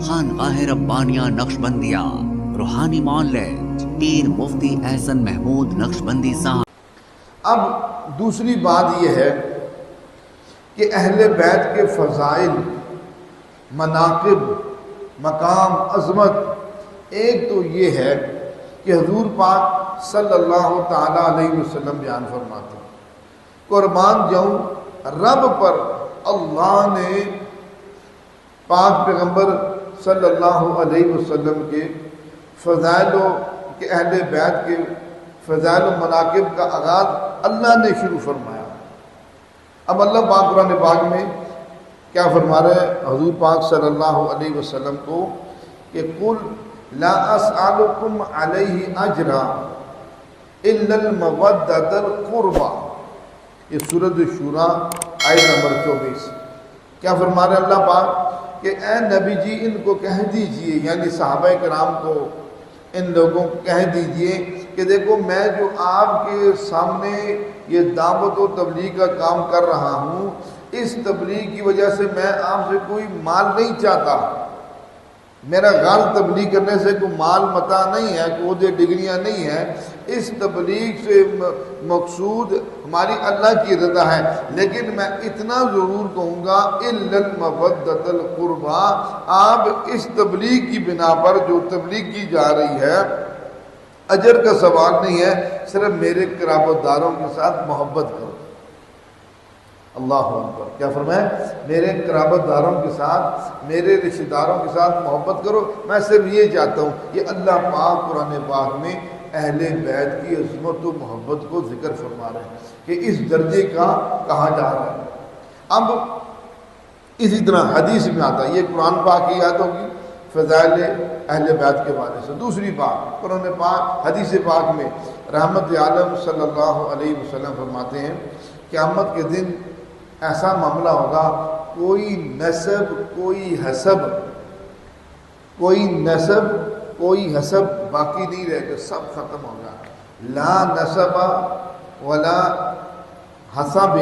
خانقاہ ربانیہ نقشبندیہ روحانی معالج پیر مفتی احسن محمود نقشبندی صاحب۔ اب دوسری بات یہ ہے کہ اہل بیت کے فضائل، مناقب، مقام، عظمت، ایک تو یہ ہے کہ حضور پاک صلی اللہ تعالی علیہ وسلم بیان فرماتے ہیں، قربان جاؤں رب پر اللہ نے پاک پیغمبر صلی اللہ علیہ وسلم کے فضائل و کہ اہل بیت کے فضائل و مناقب کا آغاز اللہ نے شروع فرمایا۔ اب اللہ پاک قرآن پاک میں کیا فرما رہے ہیں حضور پاک صلی اللہ علیہ وسلم کو کہ قل لا اسألکم علیہ اجرا الا المودۃ القربی، یہ سورۃ الشورى آیت نمبر 24۔ کیا فرما رہے ہیں اللہ پاک کہ اے نبی جی ان کو کہہ دیجئے، یعنی صحابہ کرام کو، ان لوگوں کو کہہ دیجئے کہ دیکھو میں جو آپ کے سامنے یہ دعوت و تبلیغ کا کام کر رہا ہوں، اس تبلیغ کی وجہ سے میں آپ سے کوئی مال نہیں چاہتا۔ میرا غال تبلیغ کرنے سے کوئی مال متاع نہیں ہے، کوئی ڈگریاں نہیں ہیں۔ اس تبلیغ سے مقصود ہماری اللہ کی رضا ہے، لیکن میں اتنا ضرور کہوں گا الا المودۃ القربی، آپ اس تبلیغ کی بنا پر جو تبلیغ کی جا رہی ہے اجر کا سوال نہیں ہے، صرف میرے قرابت داروں کے ساتھ محبت کرو۔ اللہ اکبر، کیا فرمایا؟ میرے قرابت داروں کے ساتھ، میرے رشتہ داروں کے ساتھ محبت کرو، میں صرف یہ چاہتا ہوں۔ یہ اللہ پاک قرآن پاک میں اہل بیت کی عظمت و محبت کو ذکر فرما رہے ہیں کہ اس درجے کا کہا جا رہا ہے۔ اب اسی طرح حدیث میں آتا ہے، یہ قرآن پاک کی آیت ہوگی فضائل اہل بیت کے بارے سے۔ دوسری بات قرآن پاک حدیث پاک میں رحمت عالم صلی اللہ علیہ وسلم فرماتے ہیں قیامت کے دن ایسا معاملہ ہوگا، کوئی نسب کوئی حسب، کوئی نسب کوئی حسب باقی نہیں رہے گا، سب ختم ہوگا۔ لا نسب ولا حسب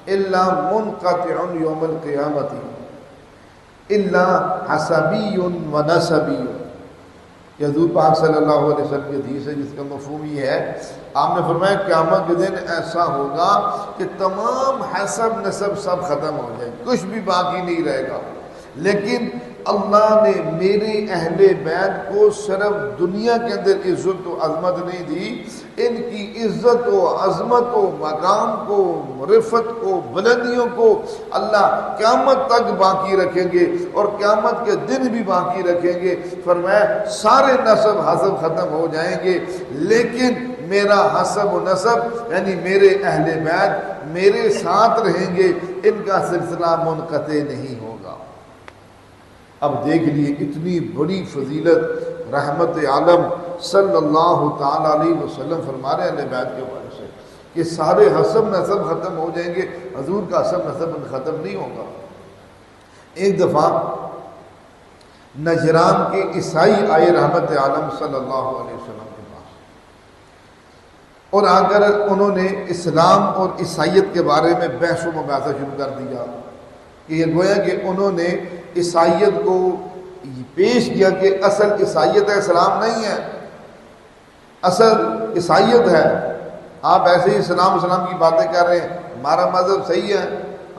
الا منقطع یوم القیامت الا حسبی و نسبی۔ حضور پاک صلی اللہ علیہ وسلم کی حدیث ہے جس کا مفہوم یہ ہے، آپ نے فرمایا قیامت کے دن ایسا ہوگا کہ تمام حسب نسب سب ختم ہو جائے، کچھ بھی باقی نہیں رہے گا، لیکن اللہ نے میرے اہل بیت کو صرف دنیا کے اندر عزت و عظمت نہیں دی، ان کی عزت و عظمت و مقام کو، رفعت کو، بلندیوں کو اللہ قیامت تک باقی رکھیں گے اور قیامت کے دن بھی باقی رکھیں گے۔ فرمایا سارے نسب حسب ختم ہو جائیں گے، لیکن میرا حسب و نسب یعنی میرے اہل بیت میرے ساتھ رہیں گے، ان کا سلسلہ منقطع نہیں ہوگا۔ اب دیکھ لیے اتنی بڑی فضیلت رحمت عالم صلی اللہ تعالی علیہ وسلم فرما رہے ہیں اہل بیت کے بارے سے کہ سارے حسب نسب ختم ہو جائیں گے، حضور کا حسب نسب ختم نہیں ہوگا۔ ایک دفعہ نجران کے عیسائی آئے رحمت عالم صلی اللہ علیہ وسلم کے پاس، اور آ کر انہوں نے اسلام اور عیسائیت کے بارے میں بحث و مباحثہ شروع کر دیا کہ یہ گویا کہ انہوں نے عیسائیت کو پیش کیا کہ اصل عیسائیت ہے، اسلام نہیں ہے، اصل عیسائیت ہے، آپ ایسے ہی اسلام کی باتیں کر رہے ہیں، ہمارا مذہب صحیح ہے،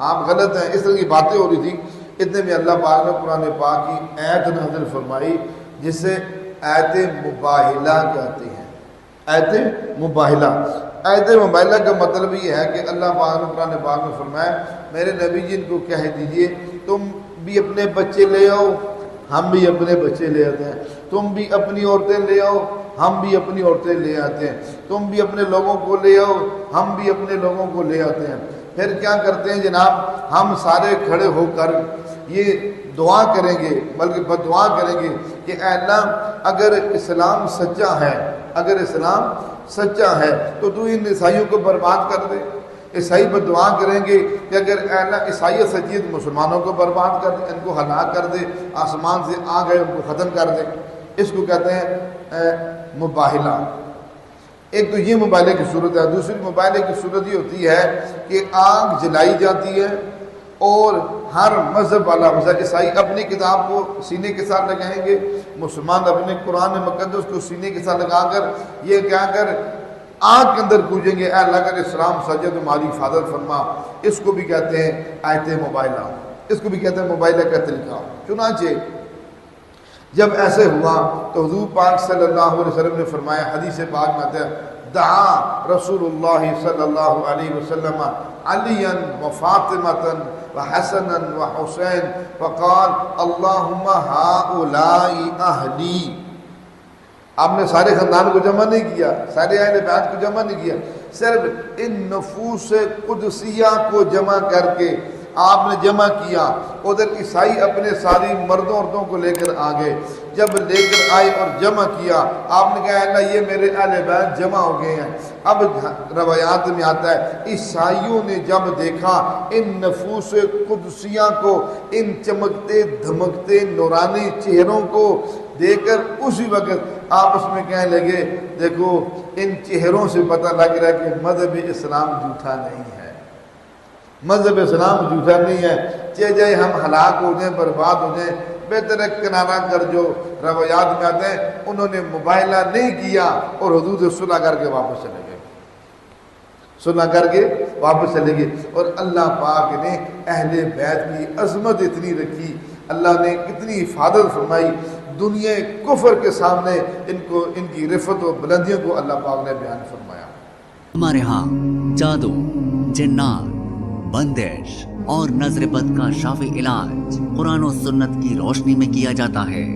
آپ غلط ہیں، اس طرح کی باتیں ہو رہی تھی۔ اتنے میں اللہ پاک نے قرآن پاک کی آیت نازل فرمائی جس سے آیت مباہلہ کہتے ہیں۔ آیت مباہلہ، آیت مباہلہ کا مطلب یہ ہے کہ اللہ پاک نے قرآن پاک میں فرمایا میرے نبی جی ان کو کہہ دیجئے تم بھی اپنے بچے لے آؤ، ہم بھی اپنے بچے لے آتے ہیں، تم بھی اپنی عورتیں لے آؤ، ہم بھی اپنی عورتیں لے آتے ہیں، تم بھی اپنے لوگوں کو لے آؤ، ہم بھی اپنے لوگوں کو لے آتے ہیں۔ پھر کیا کرتے ہیں جناب، ہم سارے کھڑے ہو کر یہ دعا کریں گے، بلکہ بدعا کریں گے کہ اے اللہ اگر اسلام سچا ہے، اگر اسلام سچا ہے تو تو ان عیسائیوں کو برباد کر دے۔ عیسائی پر دعا کریں گے کہ اگر اے اللہ عیسائیت سچی ہے تو مسلمانوں کو برباد کر دے، ان کو ہلاک کر دے، آسمان سے آ گئے ان کو ختم کر دے۔ اس کو کہتے ہیں مباہلہ۔ ایک تو یہ مباہلے کی صورت ہے، دوسری مباہلے کی صورت یہ ہوتی ہے کہ آگ جلائی جاتی ہے اور ہر مذہب والا مثلا عیسائی اپنی کتاب کو سینے کے ساتھ لگائیں گے، مسلمان اپنے قرآن مقدس کو سینے کے ساتھ لگا کر یہ کیا کر آنکھ کے اندر پوجیں گے، اے اللہ کا اسلام سجد ہماری حفاظت فرما۔ اس کو بھی کہتے ہیں آیت موبائلہ، اس کو بھی کہتے ہیں موبائلہ کا طریقہ۔ چنانچہ جب ایسے ہوا تو حضور پاک صلی اللہ علیہ وسلم نے فرمایا، حدیث پاک میں آتا ہے، دعا رسول اللہ صلی اللہ علیہ وسلم علیا و فاطمة و حسنا و حسین فقال اللہم ہؤلاء اہلی۔ آپ نے سارے خاندان کو جمع نہیں کیا، سارے اہل بیت کو جمع نہیں کیا، صرف ان نفوس قدسیہ کو جمع کر کے آپ نے جمع کیا۔ ادھر عیسائی اپنے ساری مردوں عورتوں کو لے کر آگئے، جب لے کر آئے اور جمع کیا، آپ نے کہا اللہ یہ میرے اہل بیت جمع ہو گئے ہیں۔ اب روایات میں آتا ہے عیسائیوں نے جب دیکھا ان نفوس قدسیہ کو، ان چمکتے دھمکتے نورانی چہروں کو دیکھ کر اسی وقت آپس میں کہنے لگے دیکھو ان چہروں سے پتہ لگ رہا ہے کہ مذہب اسلام جھوٹا نہیں ہے، مذہب اسلام جھوٹا نہیں ہے، چاہے جائے ہم ہلاک ہو جائیں برباد ہو جائیں، بہتر ہے کنارہ کر۔ جو روایات میں آتے ہیں انہوں نے مباہلہ نہیں کیا اور حضور سے صلح کر کے واپس چلے گئے، صلح کر کے واپس چلے گئے۔ اور اللہ پاک نے اہل بیت کی عظمت اتنی رکھی، اللہ نے کتنی حفاظت فرمائی، دنیا کفر کے سامنے ان کی رفعت و بلندیوں کو اللہ پاک نے بیان فرمایا۔ ہمارے ہاں جادو، جنات، بندش اور نظر بد کا شافی علاج قرآن و سنت کی روشنی میں کیا جاتا ہے۔